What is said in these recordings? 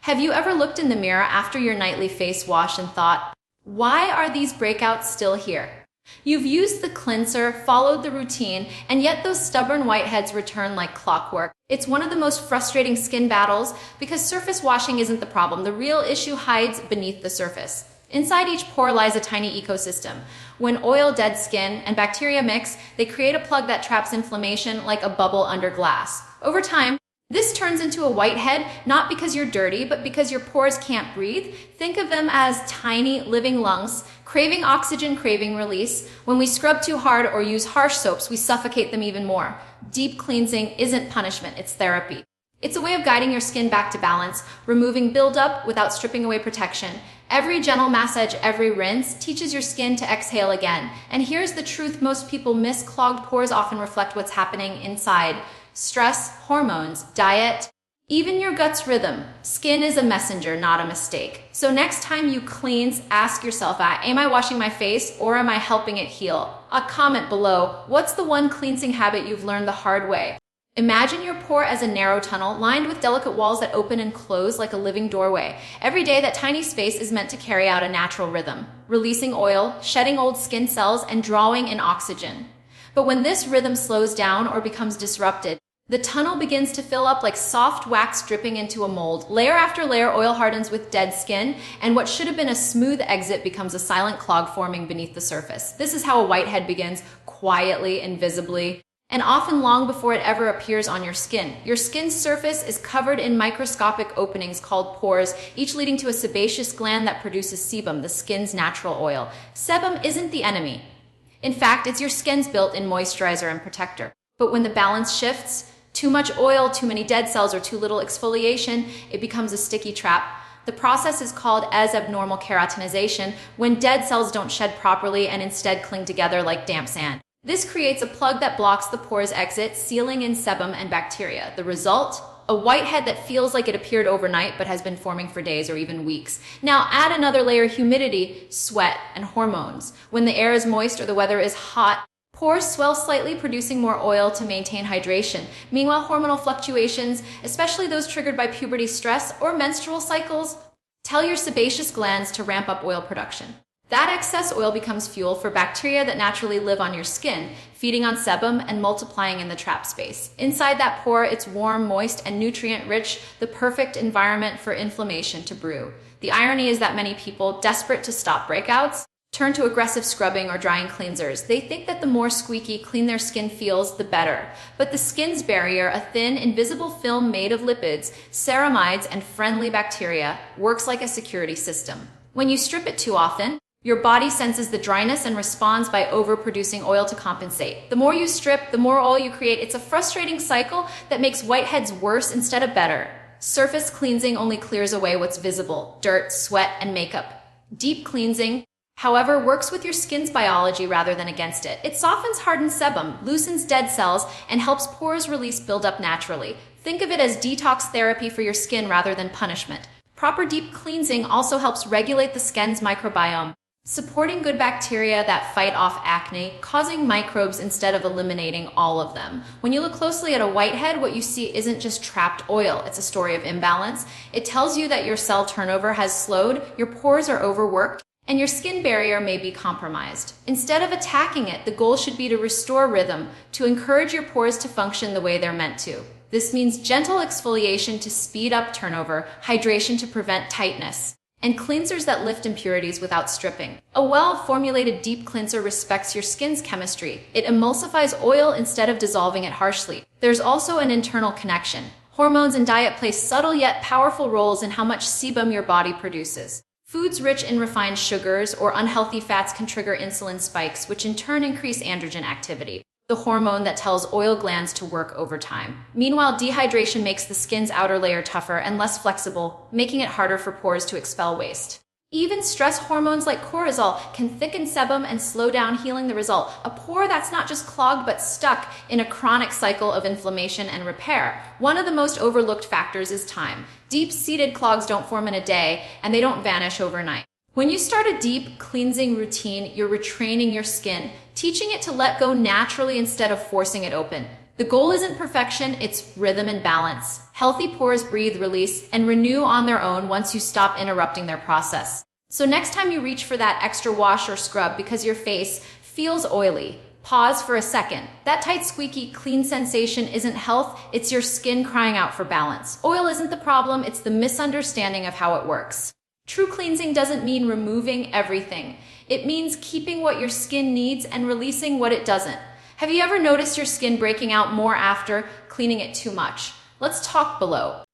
Have you ever looked in the mirror after your nightly face wash and thought, why are these breakouts still here? You've used the cleanser, followed the routine, and yet those stubborn whiteheads return like clockwork. It's one of the most frustrating skin battles because surface washing isn't the problem. The real issue hides beneath the surface. Inside each pore lies a tiny ecosystem. When oil, dead skin, and bacteria mix, they create a plug that traps inflammation like a bubble under glass. Over time, this turns into a whitehead, not because you're dirty, but because your pores can't breathe. Think of them as tiny living lungs, craving oxygen, craving release. When we scrub too hard or use harsh soaps, we suffocate them even more. Deep cleansing isn't punishment, it's therapy. It's a way of guiding your skin back to balance, removing buildup without stripping away protection. Every gentle massage, every rinse teaches your skin to exhale again. And here's the truth most people miss: clogged pores often reflect what's happening inside. Stress, hormones, diet, even your gut's rhythm. Skin is a messenger, not a mistake. So next time you cleanse, ask yourself, am I washing my face or am I helping it heal? Comment below, what's the one cleansing habit you've learned the hard way? Imagine your pore as a narrow tunnel lined with delicate walls that open and close like a living doorway. Every day, that tiny space is meant to carry out a natural rhythm, releasing oil, shedding old skin cells, and drawing in oxygen. But when this rhythm slows down or becomes disrupted, the tunnel begins to fill up like soft wax dripping into a mold. Layer after layer, oil hardens with dead skin, and what should have been a smooth exit becomes a silent clog forming beneath the surface. This is how a whitehead begins, quietly, invisibly, and often long before it ever appears on your skin. Your skin's surface is covered in microscopic openings called pores, each leading to a sebaceous gland that produces sebum, the skin's natural oil. Sebum isn't the enemy. In fact, it's your skin's built-in moisturizer and protector. But when the balance shifts, too much oil, too many dead cells, or too little exfoliation, it becomes a sticky trap. The process is called as abnormal keratinization, when dead cells don't shed properly and instead cling together like damp sand. This creates a plug that blocks the pore's exit, sealing in sebum and bacteria. The result? A whitehead that feels like it appeared overnight but has been forming for days or even weeks. Now add another layer: humidity, sweat, and hormones. When the air is moist or the weather is hot, pores swell slightly, producing more oil to maintain hydration. Meanwhile, hormonal fluctuations, especially those triggered by puberty stress or menstrual cycles, tell your sebaceous glands to ramp up oil production. That excess oil becomes fuel for bacteria that naturally live on your skin, feeding on sebum and multiplying in the trap space. Inside that pore, it's warm, moist, and nutrient-rich, the perfect environment for inflammation to brew. The irony is that many people, desperate to stop breakouts, turn to aggressive scrubbing or drying cleansers. They think that the more squeaky clean their skin feels, the better. But the skin's barrier, a thin, invisible film made of lipids, ceramides, and friendly bacteria, works like a security system. When you strip it too often, your body senses the dryness and responds by overproducing oil to compensate. The more you strip, the more oil you create. It's a frustrating cycle that makes whiteheads worse instead of better. Surface cleansing only clears away what's visible: dirt, sweat, and makeup. Deep cleansing, however, works with your skin's biology rather than against it. It softens hardened sebum, loosens dead cells, and helps pores release buildup naturally. Think of it as detox therapy for your skin rather than punishment. Proper deep cleansing also helps regulate the skin's microbiome, supporting good bacteria that fight off acne, causing microbes instead of eliminating all of them. When you look closely at a whitehead, what you see isn't just trapped oil, it's a story of imbalance. It tells you that your cell turnover has slowed, your pores are overworked, and your skin barrier may be compromised. Instead of attacking it, the goal should be to restore rhythm, to encourage your pores to function the way they're meant to. This means gentle exfoliation to speed up turnover, hydration to prevent tightness, and cleansers that lift impurities without stripping. A well-formulated deep cleanser respects your skin's chemistry. It emulsifies oil instead of dissolving it harshly. There's also an internal connection. Hormones and diet play subtle yet powerful roles in how much sebum your body produces. Foods rich in refined sugars or unhealthy fats can trigger insulin spikes, which in turn increase androgen activity, the hormone that tells oil glands to work overtime. Meanwhile, dehydration makes the skin's outer layer tougher and less flexible, making it harder for pores to expel waste. Even stress hormones like cortisol can thicken sebum and slow down healing. The result: a pore that's not just clogged but stuck in a chronic cycle of inflammation and repair. One of the most overlooked factors is time. Deep-seated clogs don't form in a day, and they don't vanish overnight. When you start a deep cleansing routine, you're retraining your skin, teaching it to let go naturally instead of forcing it open. The goal isn't perfection, it's rhythm and balance. Healthy pores breathe, release, and renew on their own once you stop interrupting their process. So next time you reach for that extra wash or scrub because your face feels oily, pause for a second. That tight, squeaky, clean sensation isn't health, it's your skin crying out for balance. Oil isn't the problem, it's the misunderstanding of how it works. True cleansing doesn't mean removing everything. It means keeping what your skin needs and releasing what it doesn't. Have you ever noticed your skin breaking out more after cleaning it too much? Let's talk below.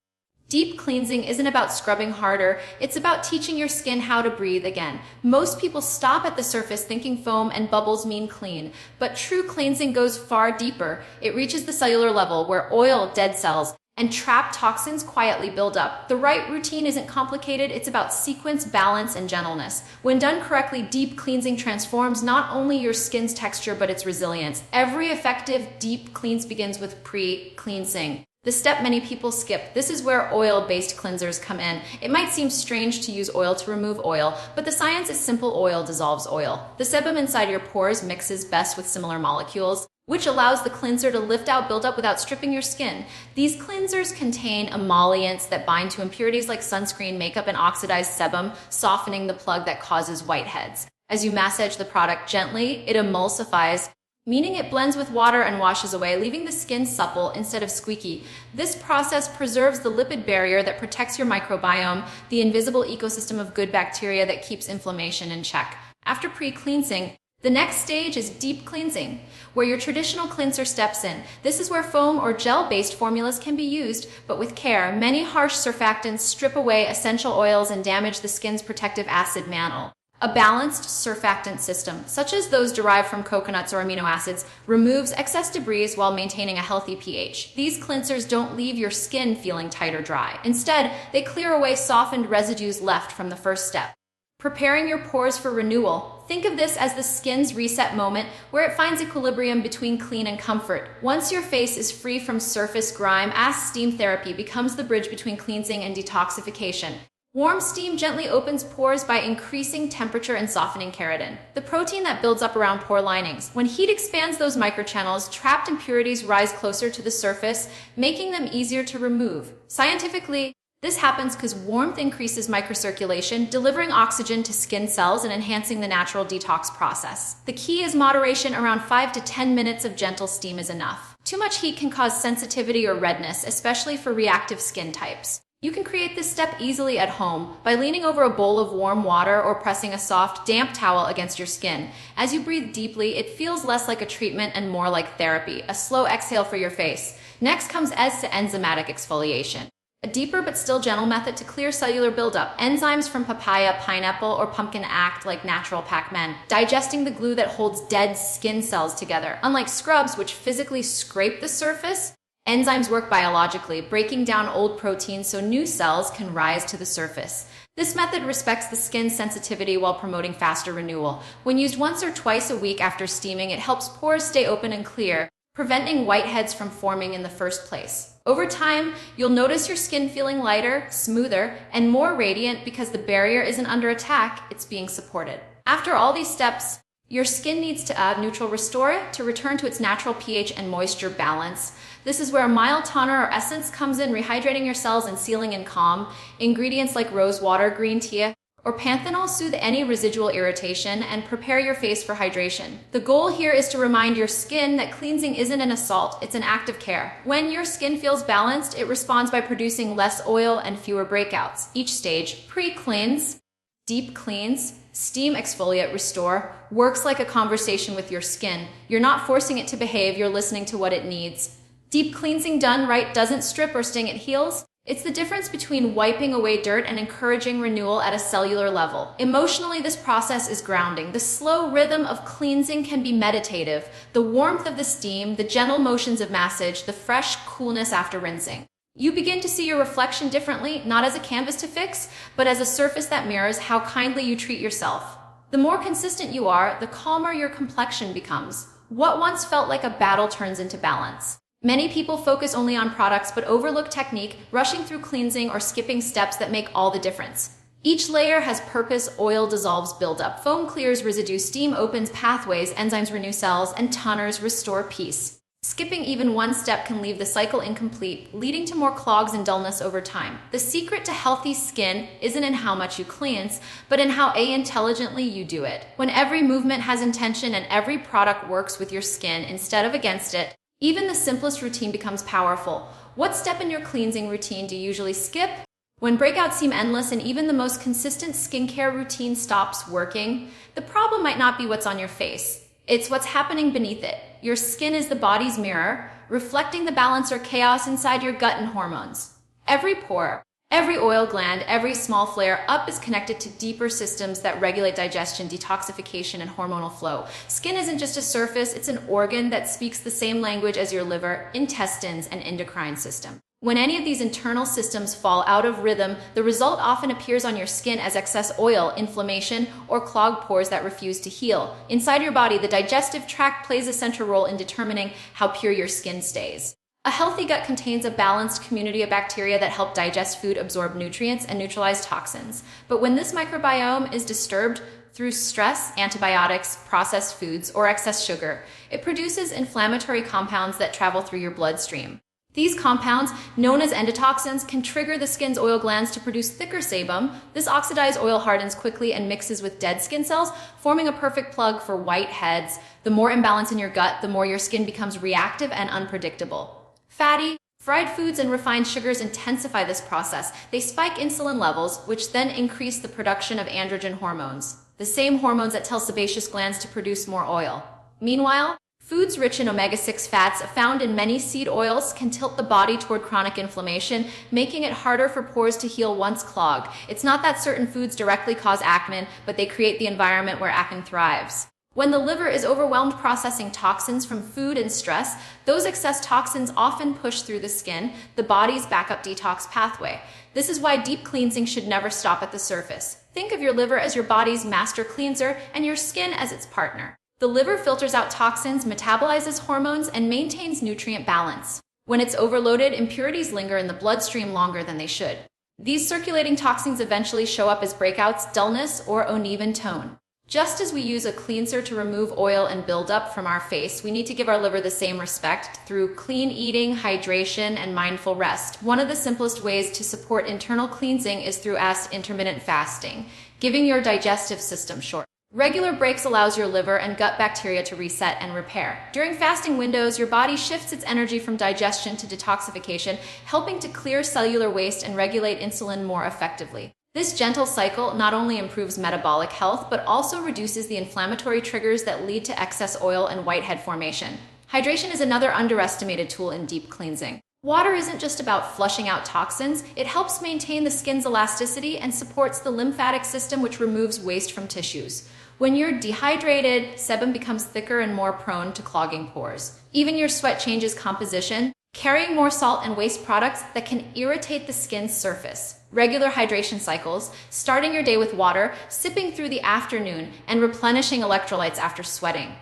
Deep cleansing isn't about scrubbing harder, it's about teaching your skin how to breathe again. Most people stop at the surface thinking foam and bubbles mean clean, but true cleansing goes far deeper. It reaches the cellular level where oil, dead cells, and trapped toxins quietly build up. The right routine isn't complicated, it's about sequence, balance, and gentleness. When done correctly, deep cleansing transforms not only your skin's texture but its resilience. Every effective deep cleanse begins with pre-cleansing. The step many people skip. This is where oil-based cleansers come in. It might seem strange to use oil to remove oil, but the science is simple: oil dissolves oil. The sebum inside your pores mixes best with similar molecules, which allows the cleanser to lift out buildup without stripping your skin. These cleansers contain emollients that bind to impurities like sunscreen, makeup, and oxidized sebum, softening the plug that causes whiteheads. As you massage the product gently, it emulsifies, meaning it blends with water and washes away, leaving the skin supple instead of squeaky. This process preserves the lipid barrier that protects your microbiome, the invisible ecosystem of good bacteria that keeps inflammation in check. After pre-cleansing, the next stage is deep cleansing, where your traditional cleanser steps in. This is where foam or gel-based formulas can be used, but with care. Many harsh surfactants strip away essential oils and damage the skin's protective acid mantle. A balanced surfactant system, such as those derived from coconuts or amino acids, removes excess debris while maintaining a healthy pH. These cleansers don't leave your skin feeling tight or dry. Instead, they clear away softened residues left from the first step. Preparing your pores for renewal. Think of this as the skin's reset moment where it finds equilibrium between clean and comfort. Once your face is free from surface grime, steam therapy becomes the bridge between cleansing and detoxification. Warm steam gently opens pores by increasing temperature and softening keratin, the protein that builds up around pore linings. When heat expands those microchannels, trapped impurities rise closer to the surface, making them easier to remove. Scientifically, this happens because warmth increases microcirculation, delivering oxygen to skin cells and enhancing the natural detox process. The key is moderation. Around 5 to 10 minutes of gentle steam is enough. Too much heat can cause sensitivity or redness, especially for reactive skin types. You can create this step easily at home by leaning over a bowl of warm water or pressing a soft, damp towel against your skin. As you breathe deeply, it feels less like a treatment and more like therapy, a slow exhale for your face. Next comes enzymatic exfoliation, a deeper but still gentle method to clear cellular buildup. Enzymes from papaya, pineapple, or pumpkin act like natural Pac-Man, digesting the glue that holds dead skin cells together. Unlike scrubs, which physically scrape the surface, enzymes work biologically, breaking down old proteins so new cells can rise to the surface. This method respects the skin's sensitivity while promoting faster renewal. When used once or twice a week after steaming, it helps pores stay open and clear, preventing whiteheads from forming in the first place. Over time, you'll notice your skin feeling lighter, smoother, and more radiant because the barrier isn't under attack, it's being supported. After all these steps, your skin needs to add neutral restore to return to its natural pH and moisture balance. This is where a mild toner or essence comes in, rehydrating your cells and sealing in calm. Ingredients like rose water, green tea, or panthenol soothe any residual irritation and prepare your face for hydration. The goal here is to remind your skin that cleansing isn't an assault, it's an act of care. When your skin feels balanced, it responds by producing less oil and fewer breakouts. Each stage, pre-cleanse, deep cleanse, steam exfoliate, restore, works like a conversation with your skin. You're not forcing it to behave, you're listening to what it needs. Deep cleansing done right doesn't strip or sting, it heals. It's the difference between wiping away dirt and encouraging renewal at a cellular level. Emotionally, this process is grounding. The slow rhythm of cleansing can be meditative. The warmth of the steam, the gentle motions of massage, the fresh coolness after rinsing. You begin to see your reflection differently, not as a canvas to fix, but as a surface that mirrors how kindly you treat yourself. The more consistent you are, the calmer your complexion becomes. What once felt like a battle turns into balance. Many people focus only on products but overlook technique, rushing through cleansing or skipping steps that make all the difference. Each layer has purpose. Oil dissolves buildup, foam clears residue, steam opens pathways, enzymes renew cells, and toners restore peace. Skipping even one step can leave the cycle incomplete, leading to more clogs and dullness over time. The secret to healthy skin isn't in how much you cleanse, but in how intelligently you do it. When every movement has intention and every product works with your skin instead of against it, even the simplest routine becomes powerful. What step in your cleansing routine do you usually skip? When breakouts seem endless and even the most consistent skincare routine stops working, the problem might not be what's on your face. It's what's happening beneath it. Your skin is the body's mirror, reflecting the balance or chaos inside your gut and hormones. Every pore, every oil gland, every small flare up is connected to deeper systems that regulate digestion, detoxification, and hormonal flow. Skin isn't just a surface, it's an organ that speaks the same language as your liver, intestines, and endocrine system. When any of these internal systems fall out of rhythm, the result often appears on your skin as excess oil, inflammation, or clogged pores that refuse to heal. Inside your body, the digestive tract plays a central role in determining how pure your skin stays. A healthy gut contains a balanced community of bacteria that help digest food, absorb nutrients, and neutralize toxins. But when this microbiome is disturbed through stress, antibiotics, processed foods, or excess sugar, it produces inflammatory compounds that travel through your bloodstream. These compounds, known as endotoxins, can trigger the skin's oil glands to produce thicker sebum. This oxidized oil hardens quickly and mixes with dead skin cells, forming a perfect plug for whiteheads. The more imbalance in your gut, the more your skin becomes reactive and unpredictable. Fatty, fried foods, and refined sugars intensify this process. They spike insulin levels, which then increase the production of androgen hormones, the same hormones that tell sebaceous glands to produce more oil. Meanwhile, foods rich in omega-6 fats found in many seed oils can tilt the body toward chronic inflammation, making it harder for pores to heal once clogged. It's not that certain foods directly cause acne, but they create the environment where acne thrives. When the liver is overwhelmed processing toxins from food and stress, those excess toxins often push through the skin, the body's backup detox pathway. This is why deep cleansing should never stop at the surface. Think of your liver as your body's master cleanser and your skin as its partner. The liver filters out toxins, metabolizes hormones, and maintains nutrient balance. When it's overloaded, impurities linger in the bloodstream longer than they should. These circulating toxins eventually show up as breakouts, dullness, or uneven tone. Just as we use a cleanser to remove oil and buildup from our face, we need to give our liver the same respect through clean eating, hydration, and mindful rest. One of the simplest ways to support internal cleansing is through intermittent fasting, giving your digestive system short. Regular breaks allows your liver and gut bacteria to reset and repair. During fasting windows, your body shifts its energy from digestion to detoxification, helping to clear cellular waste and regulate insulin more effectively. This gentle cycle not only improves metabolic health, but also reduces the inflammatory triggers that lead to excess oil and whitehead formation. Hydration is another underestimated tool in deep cleansing. Water isn't just about flushing out toxins, it helps maintain the skin's elasticity and supports the lymphatic system, which removes waste from tissues. When you're dehydrated, sebum becomes thicker and more prone to clogging pores. Even your sweat changes composition, carrying more salt and waste products that can irritate the skin's surface. Regular hydration cycles, starting your day with water, sipping through the afternoon, and replenishing electrolytes after sweating,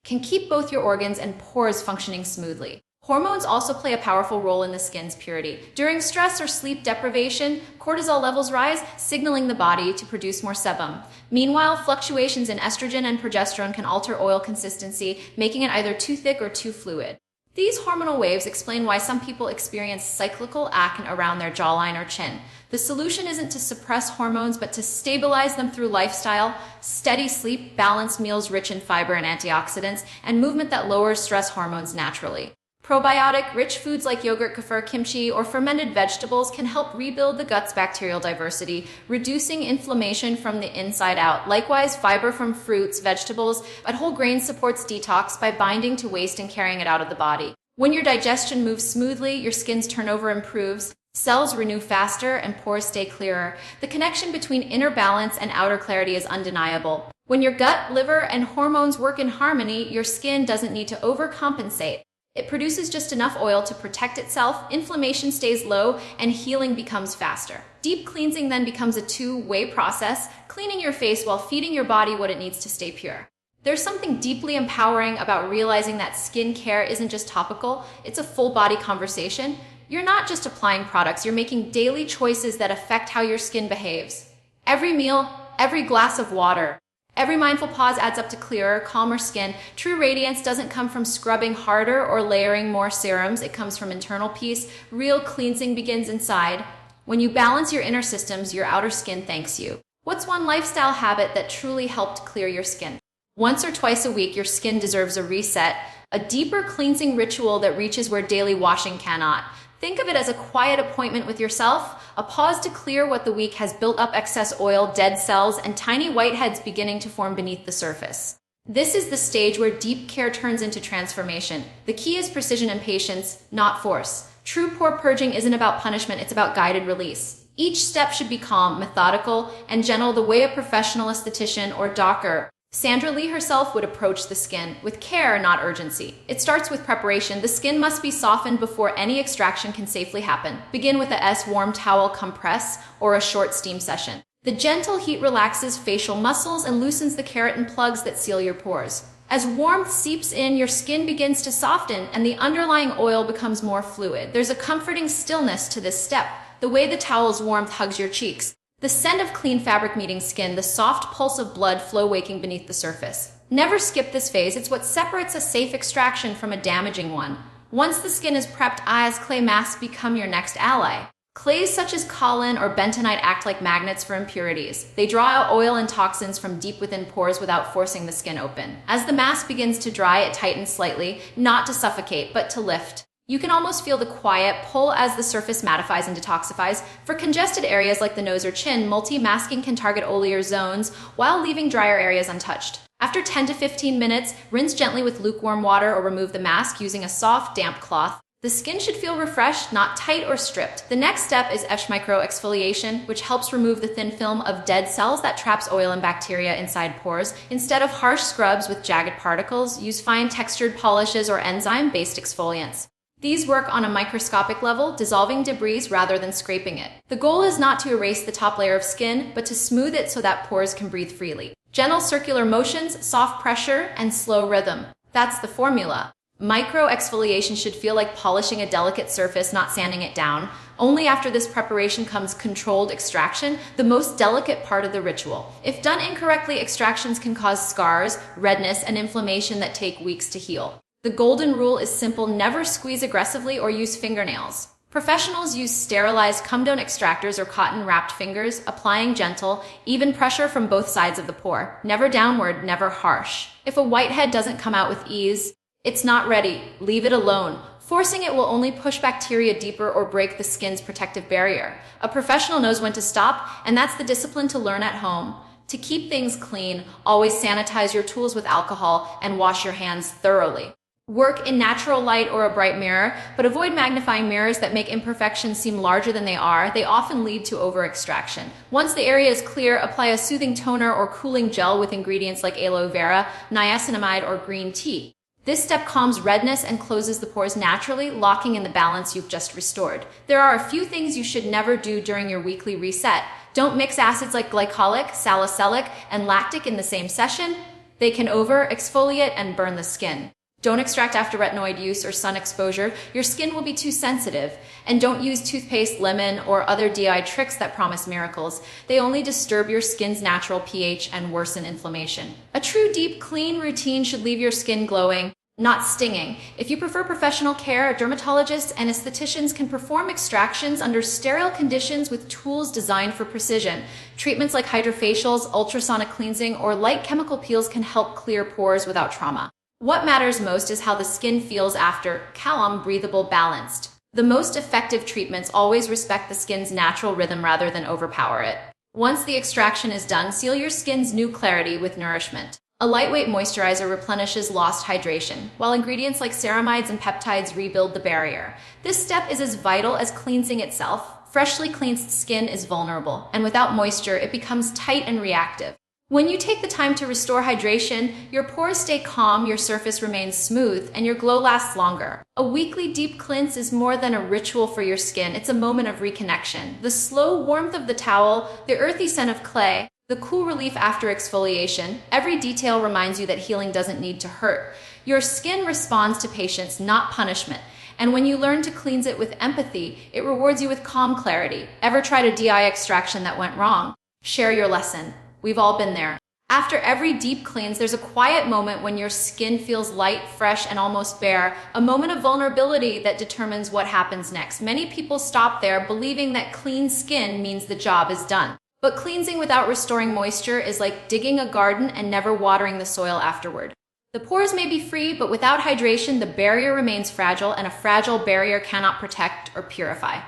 can keep both your organs and pores functioning smoothly. Hormones also play a powerful role in the skin's purity. During stress or sleep deprivation, cortisol levels rise, signaling the body to produce more sebum. Meanwhile, fluctuations in estrogen and progesterone can alter oil consistency, making it either too thick or too fluid. These hormonal waves explain why some people experience cyclical acne around their jawline or chin. The solution isn't to suppress hormones, but to stabilize them through lifestyle, steady sleep, balanced meals rich in fiber and antioxidants, and movement that lowers stress hormones naturally. Probiotic, rich foods like yogurt, kefir, kimchi, or fermented vegetables can help rebuild the gut's bacterial diversity, reducing inflammation from the inside out. Likewise, fiber from fruits, vegetables, and whole grains supports detox by binding to waste and carrying it out of the body. When your digestion moves smoothly, your skin's turnover improves, cells renew faster, and pores stay clearer. The connection between inner balance and outer clarity is undeniable. When your gut, liver, and hormones work in harmony, your skin doesn't need to overcompensate. It produces just enough oil to protect itself, inflammation stays low, and healing becomes faster. Deep cleansing then becomes a two-way process, cleaning your face while feeding your body what it needs to stay pure. There's something deeply empowering about realizing that skincare isn't just topical, it's a full-body conversation. You're not just applying products, you're making daily choices that affect how your skin behaves. Every meal, every glass of water, Every mindful pause adds up to clearer, calmer skin. True radiance doesn't come from scrubbing harder or layering more serums. It comes from internal peace. Real cleansing begins inside. When you balance your inner systems, your outer skin thanks you. What's one lifestyle habit that truly helped clear your skin? Once or twice a week, your skin deserves a reset, a deeper cleansing ritual that reaches where daily washing cannot. Think of it as a quiet appointment with yourself, a pause to clear what the week has built up: excess oil, dead cells, and tiny whiteheads beginning to form beneath the surface. This is the stage where deep care turns into transformation. The key is precision and patience, not force. True pore purging isn't about punishment, it's about guided release. Each step should be calm, methodical, and gentle, the way a professional esthetician or Dr. Sandra Lee herself would approach the skin, with care, not urgency. It starts with preparation. The skin must be softened before any extraction can safely happen. Begin with a warm towel compress or a short steam session. The gentle heat relaxes facial muscles and loosens the keratin plugs that seal your pores. As warmth seeps in, your skin begins to soften and the underlying oil becomes more fluid. There's a comforting stillness to this step, the way the towel's warmth hugs your cheeks. The scent of clean fabric meeting skin, the soft pulse of blood flow waking beneath the surface. Never skip this phase. It's what separates a safe extraction from a damaging one. Once the skin is prepped, eyes clay masks become your next ally. Clays such as kaolin or bentonite act like magnets for impurities. They draw out oil and toxins from deep within pores without forcing the skin open. As the mask begins to dry, it tightens slightly, not to suffocate, but to lift. You can almost feel the quiet pull as the surface mattifies and detoxifies. For congested areas like the nose or chin, multi-masking can target oilier zones while leaving drier areas untouched. After 10 to 15 minutes, rinse gently with lukewarm water or remove the mask using a soft, damp cloth. The skin should feel refreshed, not tight or stripped. The next step is micro-exfoliation, which helps remove the thin film of dead cells that traps oil and bacteria inside pores. Instead of harsh scrubs with jagged particles, use fine textured polishes or enzyme-based exfoliants. These work on a microscopic level, dissolving debris rather than scraping it. The goal is not to erase the top layer of skin, but to smooth it so that pores can breathe freely. Gentle circular motions, soft pressure, and slow rhythm. That's the formula. Micro-exfoliation should feel like polishing a delicate surface, not sanding it down. Only after this preparation comes controlled extraction, the most delicate part of the ritual. If done incorrectly, extractions can cause scars, redness, and inflammation that take weeks to heal. The golden rule is simple: never squeeze aggressively or use fingernails. Professionals use sterilized come-down extractors or cotton-wrapped fingers, applying gentle, even pressure from both sides of the pore. Never downward, never harsh. If a whitehead doesn't come out with ease, it's not ready. Leave it alone. Forcing it will only push bacteria deeper or break the skin's protective barrier. A professional knows when to stop, and that's the discipline to learn at home. To keep things clean, always sanitize your tools with alcohol and wash your hands thoroughly. Work in natural light or a bright mirror, but avoid magnifying mirrors that make imperfections seem larger than they are. They often lead to over-extraction. Once the area is clear, apply a soothing toner or cooling gel with ingredients like aloe vera, niacinamide, or green tea. This step calms redness and closes the pores naturally, locking in the balance you've just restored. There are a few things you should never do during your weekly reset. Don't mix acids like glycolic, salicylic, and lactic in the same session. They can over-exfoliate and burn the skin. Don't extract after retinoid use or sun exposure. Your skin will be too sensitive. And don't use toothpaste, lemon, or other DIY tricks that promise miracles. They only disturb your skin's natural pH and worsen inflammation. A true deep clean routine should leave your skin glowing, not stinging. If you prefer professional care, dermatologists and estheticians can perform extractions under sterile conditions with tools designed for precision. Treatments like hydrofacials, ultrasonic cleansing, or light chemical peels can help clear pores without trauma. What matters most is how the skin feels after: calm, breathable, balanced. The most effective treatments always respect the skin's natural rhythm rather than overpower it. Once the extraction is done, seal your skin's new clarity with nourishment. A lightweight moisturizer replenishes lost hydration, while ingredients like ceramides and peptides rebuild the barrier. This step is as vital as cleansing itself. Freshly cleansed skin is vulnerable, and without moisture, it becomes tight and reactive. When you take the time to restore hydration, your pores stay calm, your surface remains smooth, and your glow lasts longer. A weekly deep cleanse is more than a ritual for your skin. It's a moment of reconnection. The slow warmth of the towel, the earthy scent of clay, the cool relief after exfoliation, every detail reminds you that healing doesn't need to hurt. Your skin responds to patience, not punishment. And when you learn to cleanse it with empathy, it rewards you with calm clarity. Ever tried a DI extraction that went wrong? Share your lesson. We've all been there. After every deep cleanse, there's a quiet moment when your skin feels light, fresh, and almost bare, a moment of vulnerability that determines what happens next. Many people stop there, believing that clean skin means the job is done. But cleansing without restoring moisture is like digging a garden and never watering the soil afterward. The pores may be free, but without hydration, the barrier remains fragile, and a fragile barrier cannot protect or purify.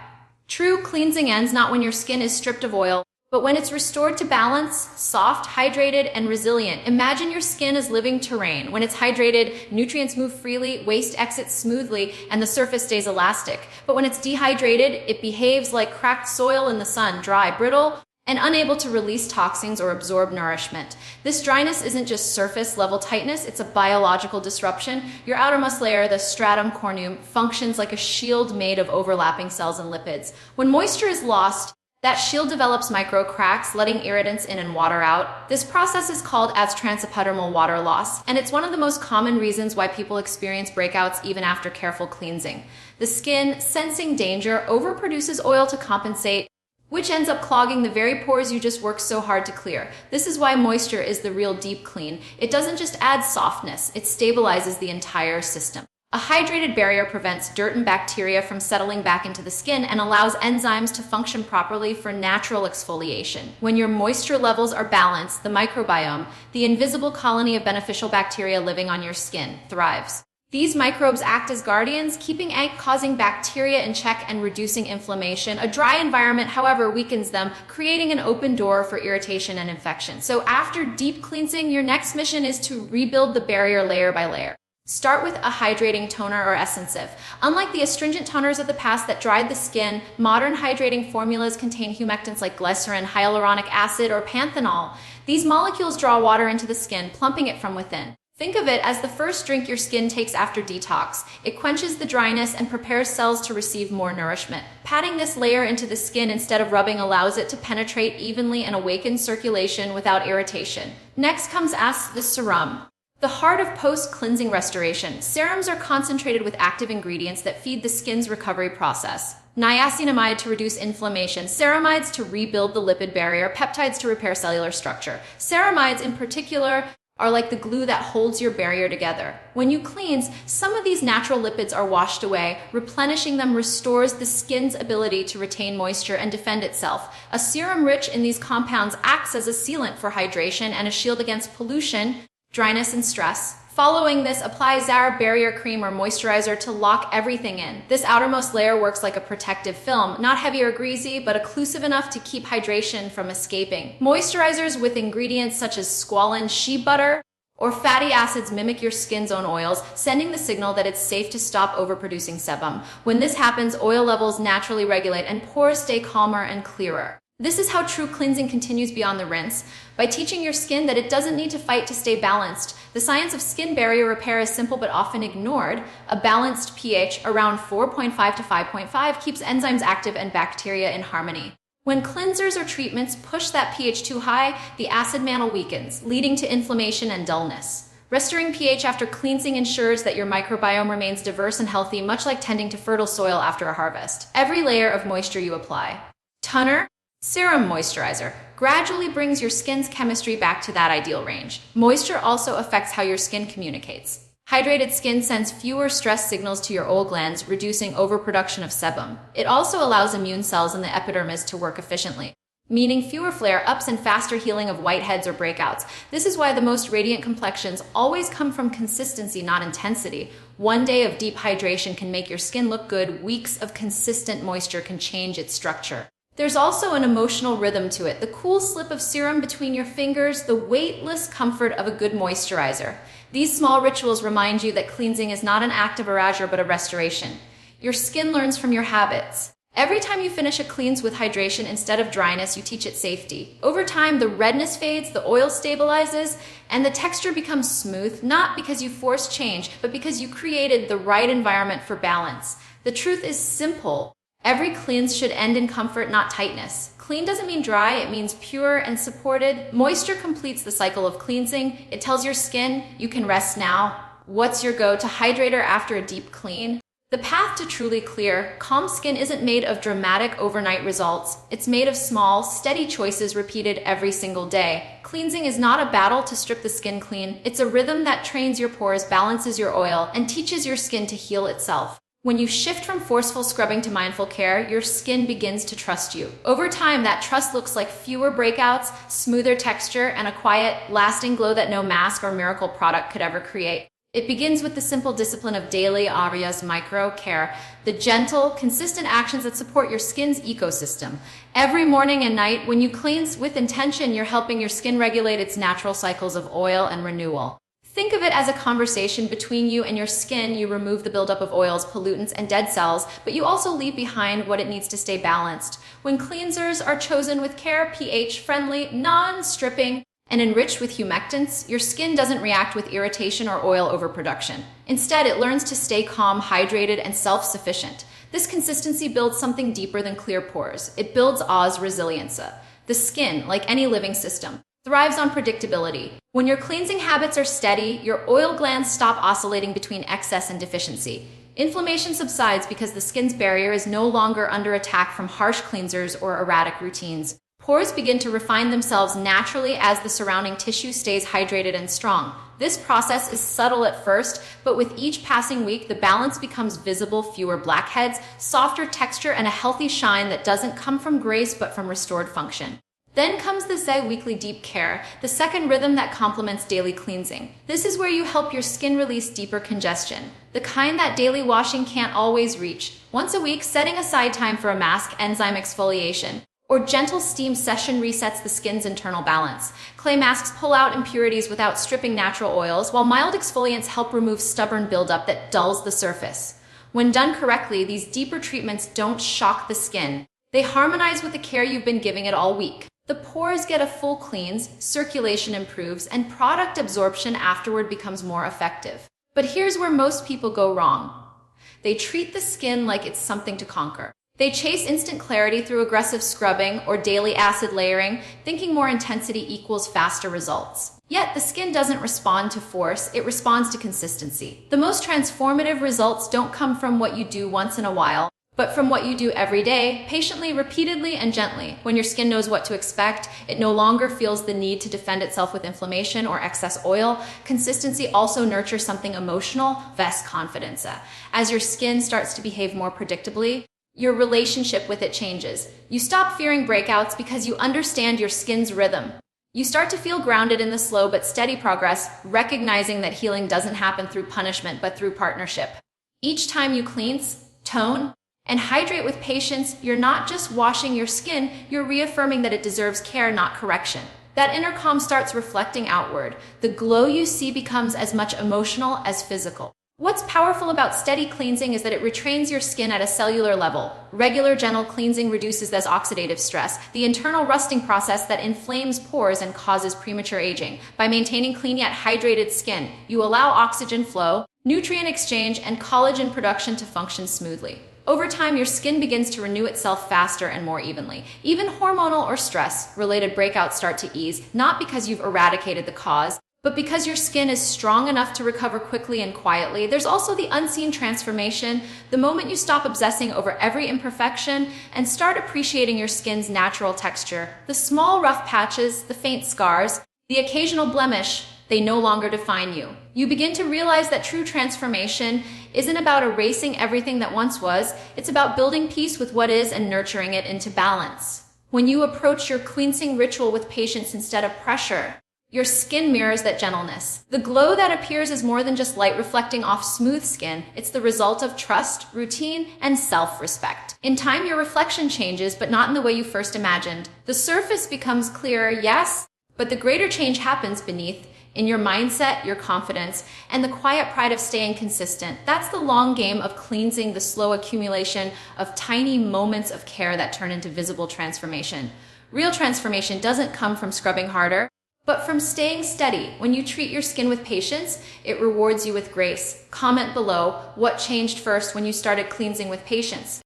True cleansing ends not when your skin is stripped of oil, but when it's restored to balance, soft, hydrated, and resilient. Imagine your skin as living terrain. When it's hydrated, nutrients move freely, waste exits smoothly, and the surface stays elastic. But when it's dehydrated, it behaves like cracked soil in the sun, dry, brittle, and unable to release toxins or absorb nourishment. This dryness isn't just surface-level tightness, it's a biological disruption. Your outermost layer, the stratum corneum, functions like a shield made of overlapping cells and lipids. When moisture is lost, that shield develops micro cracks, letting irritants in and water out. This process is called as transepidermal water loss, and it's one of the most common reasons why people experience breakouts even after careful cleansing. The skin, sensing danger, overproduces oil to compensate, which ends up clogging the very pores you just worked so hard to clear. This is why moisture is the real deep clean. It doesn't just add softness, it stabilizes the entire system. A hydrated barrier prevents dirt and bacteria from settling back into the skin and allows enzymes to function properly for natural exfoliation. When your moisture levels are balanced, the microbiome, the invisible colony of beneficial bacteria living on your skin, thrives. These microbes act as guardians, causing bacteria in check and reducing inflammation. A dry environment, however, weakens them, creating an open door for irritation and infection. So after deep cleansing, your next mission is to rebuild the barrier layer by layer. Start with a hydrating toner or essensive. Unlike the astringent toners of the past that dried the skin, modern hydrating formulas contain humectants like glycerin, hyaluronic acid, or panthenol. These molecules draw water into the skin, plumping it from within. Think of it as the first drink your skin takes after detox. It quenches the dryness and prepares cells to receive more nourishment. Patting this layer into the skin instead of rubbing allows it to penetrate evenly and awaken circulation without irritation. Next comes the serum. The heart of post-cleansing restoration. Serums are concentrated with active ingredients that feed the skin's recovery process. Niacinamide to reduce inflammation, ceramides to rebuild the lipid barrier, peptides to repair cellular structure. Ceramides in particular are like the glue that holds your barrier together. When you cleanse, some of these natural lipids are washed away. Replenishing them restores the skin's ability to retain moisture and defend itself. A serum rich in these compounds acts as a sealant for hydration and a shield against pollution, dryness, and stress. Following this, apply Zara barrier cream or moisturizer to lock everything in. This outermost layer works like a protective film, not heavy or greasy, but occlusive enough to keep hydration from escaping. Moisturizers with ingredients such as squalene shea butter or fatty acids mimic your skin's own oils, sending the signal that it's safe to stop overproducing sebum. When this happens, oil levels naturally regulate and pores stay calmer and clearer. This is how true cleansing continues beyond the rinse, by teaching your skin that it doesn't need to fight to stay balanced. The science of skin barrier repair is simple but often ignored. A balanced pH around 4.5 to 5.5 keeps enzymes active and bacteria in harmony. When cleansers or treatments push that pH too high, the acid mantle weakens, leading to inflammation and dullness. Restoring pH after cleansing ensures that your microbiome remains diverse and healthy, much like tending to fertile soil after a harvest. Every layer of moisture you apply. Toner, serum, moisturizer gradually brings your skin's chemistry back to that ideal range. Moisture also affects how your skin communicates. Hydrated skin sends fewer stress signals to your oil glands, reducing overproduction of sebum. It also allows immune cells in the epidermis to work efficiently, meaning fewer flare-ups and faster healing of whiteheads or breakouts. This is why the most radiant complexions always come from consistency, not intensity. One day of deep hydration can make your skin look good. Weeks of consistent moisture can change its structure. There's also an emotional rhythm to it. The cool slip of serum between your fingers, the weightless comfort of a good moisturizer. These small rituals remind you that cleansing is not an act of erasure but a restoration. Your skin learns from your habits. Every time you finish a cleanse with hydration instead of dryness, you teach it safety. Over time, the redness fades, the oil stabilizes, and the texture becomes smooth, not because you forced change, but because you created the right environment for balance. The truth is simple. Every cleanse should end in comfort, not tightness. Clean doesn't mean dry, it means pure and supported. Moisture completes the cycle of cleansing. It tells your skin, you can rest now. What's your go-to hydrator after a deep clean? The path to truly clear, calm skin isn't made of dramatic overnight results. It's made of small, steady choices repeated every single day. Cleansing is not a battle to strip the skin clean. It's a rhythm that trains your pores, balances your oil, and teaches your skin to heal itself. When you shift from forceful scrubbing to mindful care, your skin begins to trust you. Over time, that trust looks like fewer breakouts, smoother texture, and a quiet, lasting glow that no mask or miracle product could ever create. It begins with the simple discipline of daily Aria's micro care, the gentle, consistent actions that support your skin's ecosystem. Every morning and night, when you cleanse with intention, you're helping your skin regulate its natural cycles of oil and renewal. Think of it as a conversation between you and your skin. You remove the buildup of oils, pollutants, and dead cells, but you also leave behind what it needs to stay balanced. When cleansers are chosen with care, pH-friendly, non-stripping, and enriched with humectants, your skin doesn't react with irritation or oil overproduction. Instead, it learns to stay calm, hydrated, and self-sufficient. This consistency builds something deeper than clear pores. It builds Oz resilienza. The skin, like any living system, thrives on predictability. When your cleansing habits are steady, your oil glands stop oscillating between excess and deficiency. Inflammation subsides because the skin's barrier is no longer under attack from harsh cleansers or erratic routines. Pores begin to refine themselves naturally as the surrounding tissue stays hydrated and strong. This process is subtle at first, but with each passing week, the balance becomes visible: fewer blackheads, softer texture, and a healthy shine that doesn't come from grace but from restored function. Then comes the Zay Weekly Deep Care, the second rhythm that complements daily cleansing. This is where you help your skin release deeper congestion, the kind that daily washing can't always reach. Once a week, setting aside time for a mask, enzyme exfoliation, or gentle steam session resets the skin's internal balance. Clay masks pull out impurities without stripping natural oils, while mild exfoliants help remove stubborn buildup that dulls the surface. When done correctly, these deeper treatments don't shock the skin. They harmonize with the care you've been giving it all week. The pores get a full cleanse, circulation improves, and product absorption afterward becomes more effective. But here's where most people go wrong. They treat the skin like it's something to conquer. They chase instant clarity through aggressive scrubbing or daily acid layering, thinking more intensity equals faster results. Yet the skin doesn't respond to force, it responds to consistency. The most transformative results don't come from what you do once in a while, but from what you do every day, patiently, repeatedly, and gently. When your skin knows what to expect, it no longer feels the need to defend itself with inflammation or excess oil. Consistency also nurtures something emotional, ves confidence. As your skin starts to behave more predictably, your relationship with it changes. You stop fearing breakouts because you understand your skin's rhythm. You start to feel grounded in the slow but steady progress, recognizing that healing doesn't happen through punishment but through partnership. Each time you cleanse, tone, and hydrate with patience, you're not just washing your skin, you're reaffirming that it deserves care, not correction. That inner calm starts reflecting outward. The glow you see becomes as much emotional as physical. What's powerful about steady cleansing is that it retrains your skin at a cellular level. Regular, gentle cleansing reduces this oxidative stress, the internal rusting process that inflames pores and causes premature aging. By maintaining clean yet hydrated skin, you allow oxygen flow, nutrient exchange, and collagen production to function smoothly. Over time, your skin begins to renew itself faster and more evenly. Even hormonal or stress-related breakouts start to ease, not because you've eradicated the cause, but because your skin is strong enough to recover quickly and quietly. There's also the unseen transformation, the moment you stop obsessing over every imperfection and start appreciating your skin's natural texture. The small rough patches, the faint scars, the occasional blemish, they no longer define you. You begin to realize that true transformation isn't about erasing everything that once was, it's about building peace with what is and nurturing it into balance. When you approach your cleansing ritual with patience instead of pressure, your skin mirrors that gentleness. The glow that appears is more than just light reflecting off smooth skin. It's the result of trust, routine, and self-respect. In time, your reflection changes, but not in the way you first imagined. The surface becomes clearer, yes, but the greater change happens beneath, in your mindset, your confidence, and the quiet pride of staying consistent. That's the long game of cleansing, the slow accumulation of tiny moments of care that turn into visible transformation. Real transformation doesn't come from scrubbing harder, but from staying steady. When you treat your skin with patience, it rewards you with grace. Comment below what changed first when you started cleansing with patience.